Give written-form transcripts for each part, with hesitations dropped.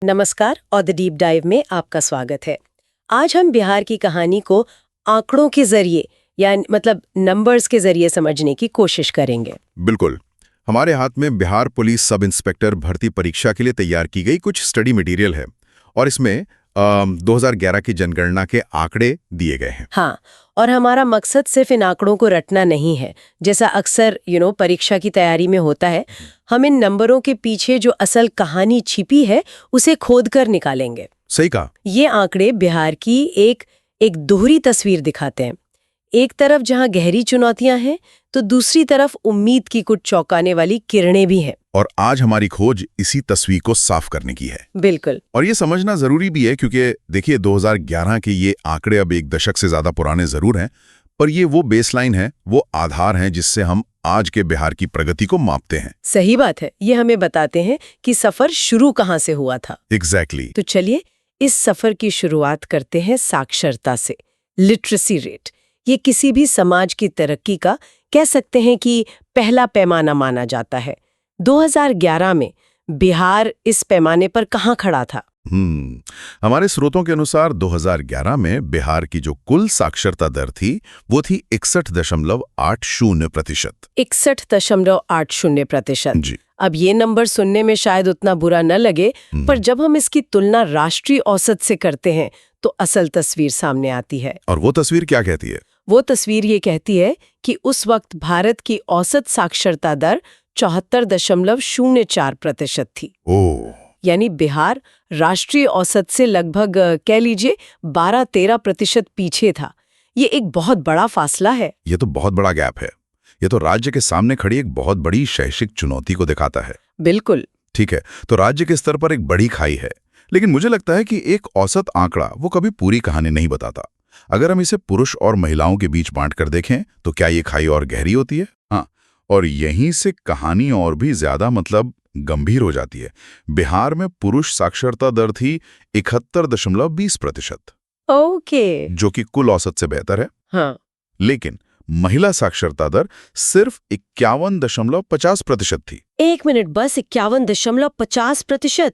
नमस्कार और the deep dive में आपका स्वागत है। आज हम बिहार की कहानी को आंकड़ों के जरिए या मतलब नंबर्स के जरिए समझने की कोशिश करेंगे। बिल्कुल। हमारे हाथ में बिहार पुलिस सब इंस्पेक्टर भर्ती परीक्षा के लिए तैयार की गई कुछ स्टडी मटेरियल है और इसमें 2011 की जनगणना के आंकड़े दिए गए हैं। हाँ, और हमारा मकसद सिर्फ इन आंकड़ों को रटना नहीं है, जैसा अक्सर परीक्षा की तैयारी में होता है। हम इन नंबरों के पीछे जो असल कहानी छिपी है उसे खोद कर निकालेंगे। सही कहा। ये आंकड़े बिहार की एक दोहरी तस्वीर दिखाते हैं। एक तरफ जहां गहरी चुनौतियां हैं तो दूसरी तरफ उम्मीद की कुछ चौंकाने वाली किरणें भी हैं। और आज हमारी खोज इसी तस्वीर को साफ करने की है। बिल्कुल। और ये समझना जरूरी भी है क्योंकि देखिए 2011 के ये आंकड़े अब एक दशक से ज्यादा पुराने जरूर हैं, पर ये वो बेसलाइन है, वो आधार है जिससे हम आज के बिहार की प्रगति को मापते हैं। सही बात है। ये हमें बताते हैं कि सफर शुरू कहां से हुआ था। एग्जैक्टली। तो चलिए इस सफर की शुरुआत करते हैं साक्षरता से। लिटरेसी रेट, ये किसी भी समाज की तरक्की का कह सकते हैं कि पहला पैमाना माना जाता है। 2011 में बिहार इस पैमाने पर कहां खड़ा था? हमारे स्रोतों के अनुसार 2011 में बिहार की जो कुल साक्षरता दर थी वो थी 61.80%। 61.80%। जी। अब ये नंबर सुनने में शायद उतना बुरा न लगे, पर जब हम इसकी तुलना राष्ट्रीय औसत से करते हैं तो असल तस्वीर सामने आती है। और वो तस्वीर क्या कहती है? वो तस्वीर ये कहती है कि उस वक्त भारत की औसत साक्षरता दर 74.04% थी। ओह। यानी बिहार राष्ट्रीय औसत से लगभग कह लीजिए 12-13% पीछे था। ये एक बहुत बड़ा फासला है। ये तो बहुत बड़ा गैप है। ये तो राज्य के सामने खड़ी एक बहुत बड़ी शैक्षिक चुनौती को दिखाता है। बिल्कुल। ठीक है, तो राज्य के स्तर पर एक बड़ी खाई है, लेकिन मुझे लगता है कि एक औसत आंकड़ा वो कभी पूरी कहानी नहीं बताता। अगर हम इसे पुरुष और महिलाओं के बीच बांटकर देखें तो क्या ये खाई और गहरी होती है? हाँ, और यहीं से कहानी और भी ज्यादा गंभीर हो जाती है। बिहार में पुरुष साक्षरता दर थी 71.20%। ओके। जो कि कुल औसत से बेहतर है। हाँ। लेकिन महिला साक्षरता दर सिर्फ 51.50% थी। एक मिनट, बस 51.50%?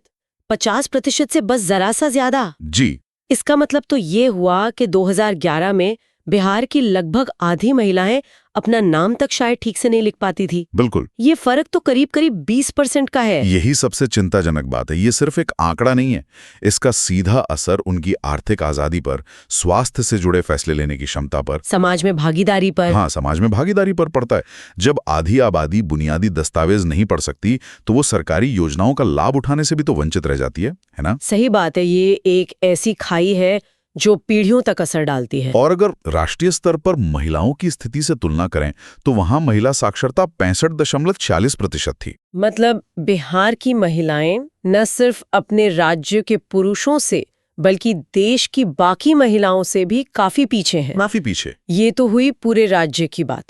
50% से बस जरा सा ज्यादा। जी। इसका मतलब तो ये हुआ कि 2011 में बिहार की लगभग आधी महिलाएं अपना नाम तक शायद ठीक से नहीं लिख पाती थी। बिल्कुल। ये फर्क तो करीब 20% का है। यही सबसे चिंताजनक बात है। ये सिर्फ एक आंकड़ा नहीं है, इसका सीधा असर उनकी आर्थिक आजादी पर, स्वास्थ्य से जुड़े फैसले लेने की क्षमता पर, समाज में भागीदारी पर। हाँ, समाज में भागीदारी पर पड़ता है। जब आधी आबादी बुनियादी दस्तावेज नहीं पढ़ सकती तो वो सरकारी योजनाओं का लाभ उठाने से भी तो वंचित रह जाती है ना? सही बात है। ये एक ऐसी खाई है जो पीढ़ियों तक असर डालती है। और अगर राष्ट्रीय स्तर पर महिलाओं की स्थिति से तुलना करें तो वहां महिला साक्षरता 65.40% थी। मतलब बिहार की महिलाएं न सिर्फ अपने राज्य के पुरुषों से बल्कि देश की बाकी महिलाओं से भी काफी पीछे हैं। काफी पीछे। ये तो हुई पूरे राज्य की बात,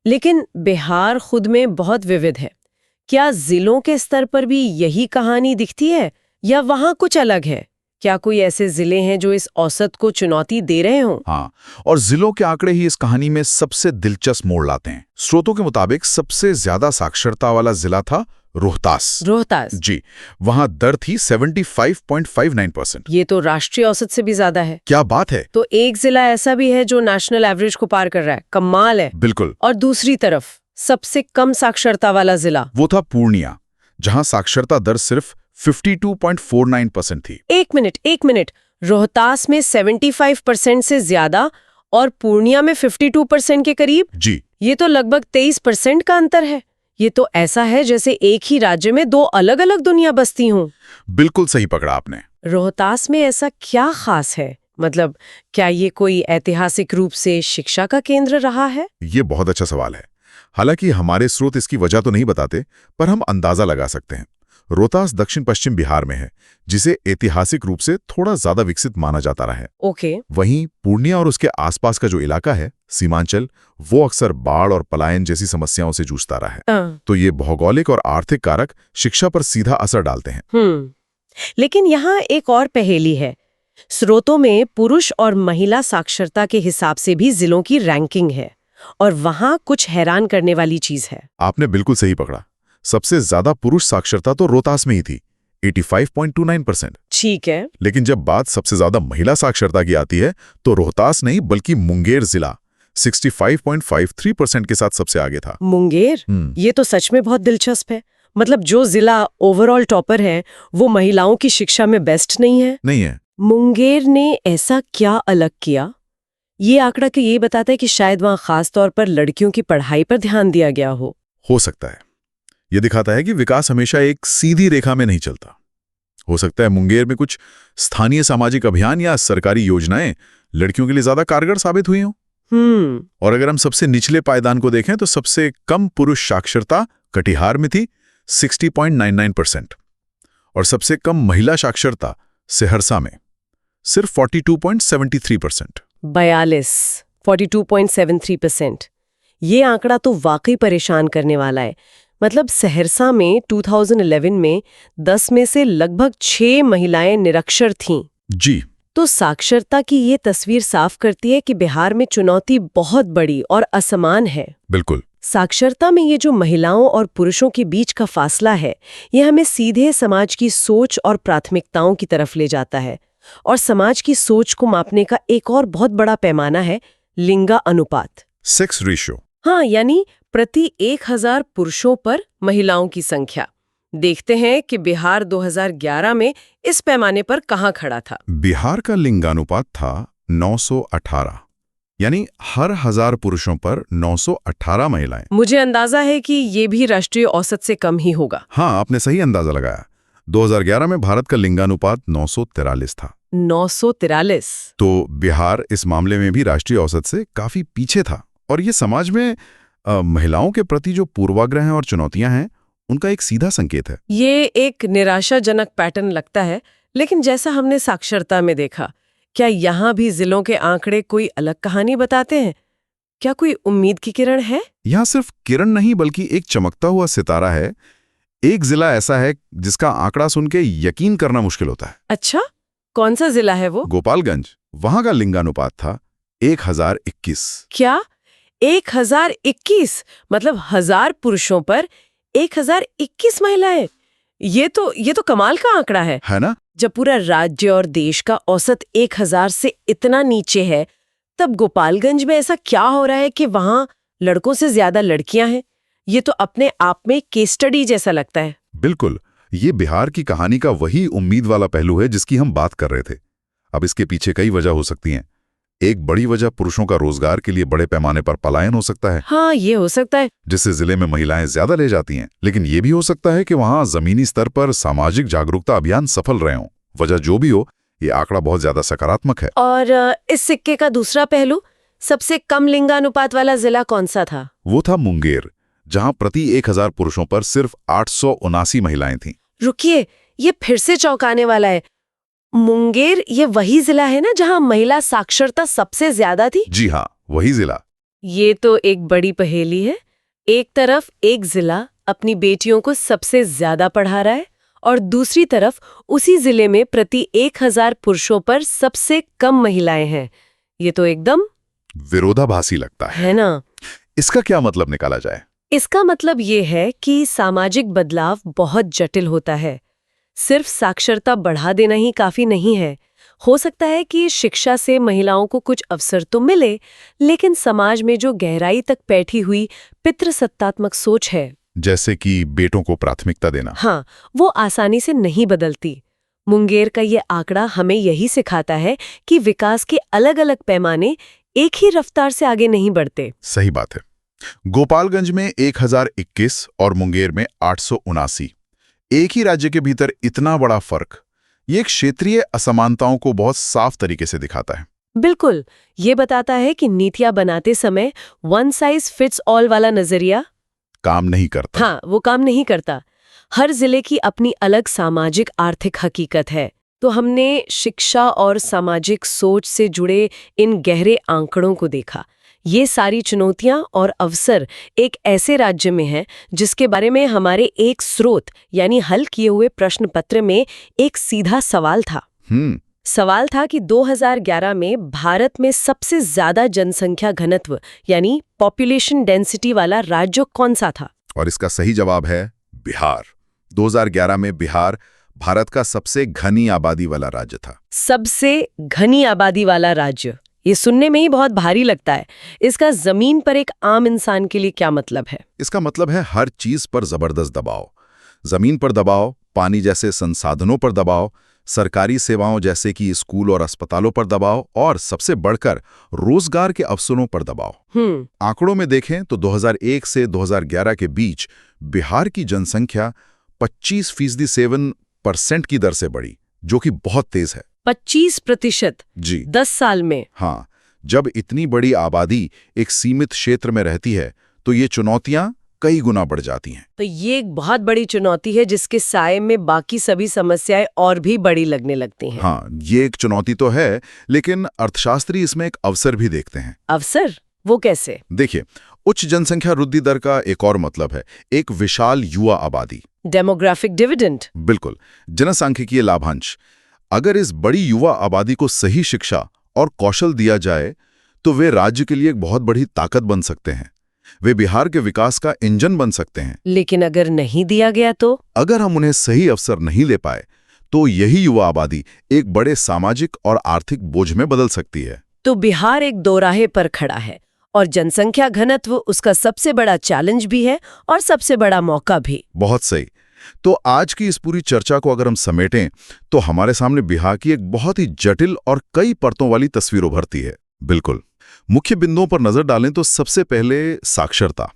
लेकिन बिहार खुद में बहुत विविध है। क्या जिलों के स्तर पर भी यही कहानी दिखती है या वहां कुछ अलग है? क्या कोई ऐसे जिले हैं जो इस औसत को चुनौती दे रहे हों? हाँ, और जिलों के आंकड़े ही इस कहानी में सबसे दिलचस्प मोड़ लाते हैं। स्रोतों के मुताबिक सबसे ज्यादा साक्षरता वाला जिला था रोहतास। रोहतास? जी। वहां दर थी 75.59%। ये तो राष्ट्रीय औसत से भी ज्यादा है। क्या बात है। तो एक जिला ऐसा भी है जो नेशनल एवरेज को पार कर रहा है। कमाल है। बिल्कुल। और दूसरी तरफ सबसे कम साक्षरता वाला जिला? वो था पूर्णिया, जहां साक्षरता दर सिर्फ 52.49% थी। एक मिनट, रोहतास में 75% से ज्यादा और पूर्णिया में 52% के करीब? जी। ये तो लगभग 23% का अंतर है। ये तो ऐसा है जैसे एक ही राज्य में दो अलग अलग दुनिया बसती हों। बिल्कुल सही पकड़ा आपने। रोहतास में ऐसा क्या खास है? मतलब क्या ये कोई ऐतिहासिक रूप से शिक्षा का केंद्र रहा है? ये बहुत अच्छा सवाल है। हालांकि हमारे स्रोत इसकी वजह तो नहीं बताते, पर हम अंदाजा लगा सकते हैं। रोहतास दक्षिण पश्चिम बिहार में है, जिसे ऐतिहासिक रूप से थोड़ा ज्यादा विकसित माना जाता रहा है। ओके। वहीं पूर्णिया और उसके आसपास का जो इलाका है सीमांचल, वो अक्सर बाढ़ और पलायन जैसी समस्याओं से जूझता रहा है। तो ये भौगोलिक और आर्थिक कारक शिक्षा पर सीधा असर डालते हैं। लेकिन यहाँ एक और पहेली है। स्रोतों में पुरुष और महिला साक्षरता के हिसाब से भी जिलों की रैंकिंग है और वहां कुछ हैरान करने वाली चीज है। आपने बिल्कुल सही पकड़ा। सबसे ज्यादा पुरुष साक्षरता तो रोहतास में ही थी, 85.29%। ठीक है। लेकिन जब बात सबसे ज्यादा महिला साक्षरता की आती है तो रोहतास नहीं बल्कि मुंगेर जिला 65.53% के साथ सबसे आगे था। मुंगेर, ये तो सच में बहुत दिलचस्प है। मतलब जो जिला ओवरऑल टॉपर है वो महिलाओं की शिक्षा में बेस्ट नहीं है। नहीं है। मुंगेर ने ऐसा क्या अलग किया? ये आंकड़ा तो ये बताता है कि शायद वहाँ खास तौर पर लड़कियों की पढ़ाई पर ध्यान दिया गया हो सकता है। ये दिखाता है कि विकास हमेशा एक सीधी रेखा में नहीं चलता। हो सकता है मुंगेर में कुछ स्थानीय सामाजिक अभियान या सरकारी योजनाएं लड़कियों के लिए ज्यादा कारगर साबित हुई हों। और अगर हम सबसे निचले पायदान को देखें तो सबसे कम पुरुष साक्षरता कटिहार में थी 60.99% और सबसे कम महिला साक्षरता सहरसा में सिर्फ 42.73%। 42.73%। ये आंकड़ा तो वाकई परेशान करने वाला है। मतलब सहरसा में 2011 में 10 में से लगभग 6 महिलाएं निरक्षर थीं। जी। तो साक्षरता की ये तस्वीर साफ करती है कि बिहार में चुनौती बहुत बड़ी और असमान है। बिल्कुल। साक्षरता में ये जो महिलाओं और पुरुषों के बीच का फासला है, ये हमें सीधे समाज की सोच और प्राथमिकताओं की तरफ ले जाता है। और समाज की सोच को मापने का एक और बहुत बड़ा पैमाना है लिंगा अनुपात, सेक्स रेशियो। हाँ, यानी प्रति 1000 पुरुषों पर महिलाओं की संख्या। देखते हैं कि बिहार 2011 में इस पैमाने पर कहाँ खड़ा था। बिहार का लिंगानुपात था 918, यानी हर 1000 पुरुषों पर 918 महिलाएं। मुझे अंदाजा है कि ये भी राष्ट्रीय औसत से कम ही होगा। हाँ, आपने सही अंदाजा लगाया। 2011 में भारत का लिंगानुपात 943 था। 943। तो बिहार इस मामले में भी राष्ट्रीय औसत से काफी पीछे था। और ये समाज में महिलाओं के प्रति जो पूर्वाग्रह और चुनौतियां हैं उनका एक सीधा संकेत है। ये एक निराशाजनक पैटर्न लगता है, लेकिन जैसा हमने साक्षरता में देखा, क्या यहाँ भी जिलों के आंकड़े कोई अलग कहानी बताते हैं? क्या कोई उम्मीद की किरण है? यहाँ सिर्फ किरण नहीं बल्कि एक चमकता हुआ सितारा है। एक जिला ऐसा है जिसका आंकड़ा सुन के यकीन करना मुश्किल होता है। अच्छा, कौन सा जिला है वो? गोपालगंज। वहां का लिंगानुपात था 1021। क्या 1021? मतलब 1000 पुरुषों पर 1021 महिलाएं? ये तो कमाल का आंकड़ा है ना? जब पूरा राज्य और देश का औसत 1000 से इतना नीचे है, तब गोपालगंज में ऐसा क्या हो रहा है कि वहां लड़कों से ज्यादा लड़कियां हैं? ये तो अपने आप में केस स्टडी जैसा लगता है। बिल्कुल, ये बिहार की कहानी का वही उम्मीद वाला पहलू है जिसकी हम बात कर रहे थे। अब इसके पीछे कई वजह हो सकती हैं। एक बड़ी वजह पुरुषों का रोजगार के लिए बड़े पैमाने पर पलायन हो सकता है। हाँ, ये हो सकता है, जिससे जिले में महिलाएं ज्यादा ले जाती हैं। लेकिन ये भी हो सकता है कि वहां जमीनी स्तर पर सामाजिक जागरूकता अभियान सफल रहे हों। वजह जो भी हो, ये आंकड़ा बहुत ज्यादा सकारात्मक है। और इस सिक्के का दूसरा पहलू, सबसे कम लिंगानुपात वाला जिला कौन सा था? वो था मुंगेर, जहां प्रति 1000 पुरुषों पर सिर्फ 879 महिलाएं थीं। रुकिए, ये फिर से चौंकाने वाला है। मुंगेर ये वही जिला है ना जहां महिला साक्षरता सबसे ज्यादा थी? जी हाँ, वही जिला। ये तो एक बड़ी पहेली है। एक तरफ एक जिला अपनी बेटियों को सबसे ज्यादा पढ़ा रहा है और दूसरी तरफ उसी जिले में प्रति 1000 पुरुषों पर सबसे कम महिलाएं हैं। ये तो एकदम विरोधाभासी लगता है ना? इसका क्या मतलब निकाला जाए? इसका मतलब ये है कि सामाजिक बदलाव बहुत जटिल होता है। सिर्फ साक्षरता बढ़ा देना ही काफी नहीं है। हो सकता है कि शिक्षा से महिलाओं को कुछ अवसर तो मिले, लेकिन समाज में जो गहराई तक बैठी हुई पितृसत्तात्मक सोच है, जैसे कि बेटों को प्राथमिकता देना, हाँ, वो आसानी से नहीं बदलती। मुंगेर का ये आंकड़ा हमें यही सिखाता है कि विकास के अलग-अलग पैमाने एक ही रफ्तार से आगे नहीं बढ़ते। सही बात है। गोपालगंज में 1021 और मुंगेर में 879। एक ही राज्य के भीतर इतना बड़ा फर्क, ये क्षेत्रीय असमानताओं को बहुत साफ तरीके से दिखाता है। बिल्कुल, ये बताता है कि नीतियां बनाते समय वन साइज फिट्स ऑल वाला नजरिया काम नहीं करता। हाँ, वो काम नहीं करता। हर जिले की अपनी अलग सामाजिक आर्थिक हकीकत है। तो हमने शिक्षा और सामाजिक सोच से जुड़े इन गहरे आंकड़ों को देखा। ये सारी चुनौतियां और अवसर एक ऐसे राज्य में हैं जिसके बारे में हमारे एक स्रोत यानी हल किए हुए प्रश्न पत्र में एक सीधा सवाल था। सवाल था कि 2011 में भारत में सबसे ज्यादा जनसंख्या घनत्व यानी पॉपुलेशन डेंसिटी वाला राज्य कौन सा था? और इसका सही जवाब है बिहार। 2011 में बिहार भारत का सबसे घनी आबादी वाला राज्य था। सबसे घनी आबादी वाला राज्य, ये सुनने में ही बहुत भारी लगता है। इसका जमीन पर एक आम इंसान के लिए क्या मतलब है? इसका मतलब है हर चीज पर जबरदस्त दबाव। जमीन पर दबाव, पानी जैसे संसाधनों पर दबाव, सरकारी सेवाओं जैसे कि स्कूल और अस्पतालों पर दबाव, और सबसे बढ़कर रोजगार के अवसरों पर दबाव। आंकड़ों में देखें तो 2001 से 2011 के बीच बिहार की जनसंख्या 25% की दर से बढ़ी, जो कि बहुत तेज है। 25% जी 10 साल में? हाँ, जब इतनी बड़ी आबादी एक सीमित क्षेत्र में रहती है तो ये चुनौतियां कई गुना बढ़ जाती हैं। तो ये एक बहुत बड़ी चुनौती है जिसके साये में बाकी सभी समस्याएं और भी बड़ी लगने लगती हैं। हाँ, ये एक चुनौती तो है, लेकिन अर्थशास्त्री इसमें एक अवसर भी देखते हैं। अवसर? वो कैसे? देखिए, उच्च जनसंख्या वृद्धि दर का एक और मतलब है एक विशाल युवा आबादी। Demographic dividend? बिल्कुल, जनसांख्यिकीय लाभांश। अगर इस बड़ी युवा आबादी को सही शिक्षा और कौशल दिया जाए तो वे राज्य के लिए एक बहुत बड़ी ताकत बन सकते हैं। वे बिहार के विकास का इंजन बन सकते हैं। लेकिन अगर नहीं दिया गया तो? अगर हम उन्हें सही अवसर नहीं दे पाए तो यही युवा आबादी एक बड़े सामाजिक और आर्थिक बोझ में बदल सकती है। तो बिहार एक दोराहे पर खड़ा है और जनसंख्या घनत्व उसका सबसे बड़ा चैलेंज भी है और सबसे बड़ा मौका भी। बहुत सही। तो आज की इस पूरी चर्चा को अगर हम समेटें तो हमारे सामने बिहार की एक बहुत ही जटिल और कई परतों वाली तस्वीर उभरती है। बिल्कुल, मुख्य बिंदुओं पर नजर डालें तो सबसे पहले साक्षरता।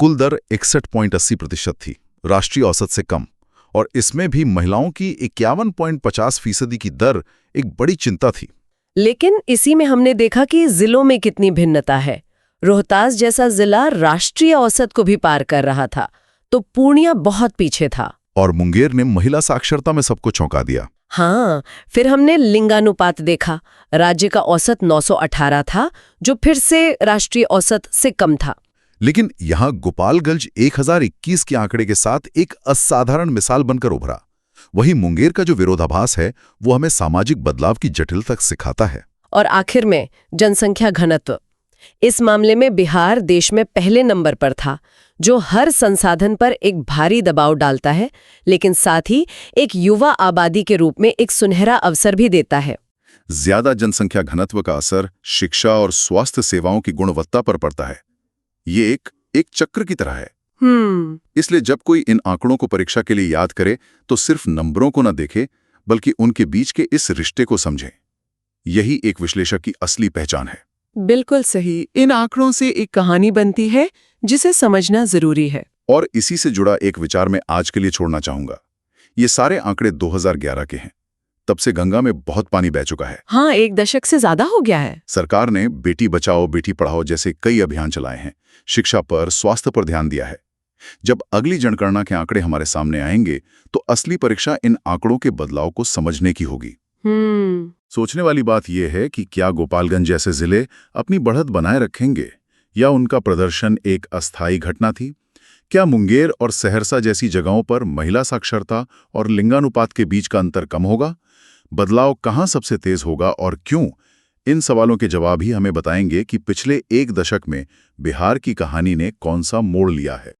कुल दर 61.80% थी, राष्ट्रीय औसत से कम, और इसमें भी महिलाओं की 51.50% की दर एक बड़ी चिंता थी। लेकिन इसी में हमने देखा कि जिलों में कितनी भिन्नता है। रोहतास जैसा जिला राष्ट्रीय औसत को भी पार कर रहा था, तो पूर्णिया बहुत पीछे था। और मुंगेर ने महिला साक्षरता में सबको चौंका दिया। हाँ, फिर हमने लिंगानुपात देखा। राज्य का औसत 918 था, जो फिर से राष्ट्रीय औसत से कम था। लेकिन यहाँ गोपालगंज 1021 के आंकड़े के साथ एक असाधारण मिसाल बनकर उभरा। वही मुंगेर का जो विरोधाभास है वो हमें सामाजिक बदलाव की जटिलता सिखाता है। और आखिर में जनसंख्या घनत्व। इस मामले में बिहार देश में पहले नंबर पर था, जो हर संसाधन पर एक भारी दबाव डालता है, लेकिन साथ ही एक युवा आबादी के रूप में एक सुनहरा अवसर भी देता है। ज्यादा जनसंख्या घनत्व का असर शिक्षा और स्वास्थ्य सेवाओं की गुणवत्ता पर पड़ता है। ये एक चक्र की तरह है। इसलिए जब कोई इन आंकड़ों को परीक्षा के लिए याद करे तो सिर्फ नंबरों को न देखे, बल्कि उनके बीच के इस रिश्ते को समझे। यही एक विश्लेषक की असली पहचान है। बिल्कुल सही। इन आंकड़ों से एक कहानी बनती है जिसे समझना जरूरी है। और इसी से जुड़ा एक विचार मैं आज के लिए छोड़ना चाहूंगा। ये सारे आंकड़े 2011 के हैं। तब से गंगा में बहुत पानी बह चुका है। हाँ, 1 दशक से ज्यादा हो गया है। सरकार ने बेटी बचाओ बेटी पढ़ाओ जैसे कई अभियान चलाए हैं, शिक्षा पर, स्वास्थ्य पर ध्यान दिया है। जब अगली जनगणना के आंकड़े हमारे सामने आएंगे तो असली परीक्षा इन आंकड़ों के बदलाव को समझने की होगी। सोचने वाली बात यह है कि क्या गोपालगंज जैसे जिले अपनी बढ़त बनाए रखेंगे या उनका प्रदर्शन एक अस्थायी घटना थी? क्या मुंगेर और सहरसा जैसी जगहों पर महिला साक्षरता और लिंगानुपात के बीच का अंतर कम होगा? बदलाव कहां सबसे तेज होगा और क्यों? इन सवालों के जवाब ही हमें बताएंगे कि पिछले 1 दशक में बिहार की कहानी ने कौन सा मोड़ लिया है।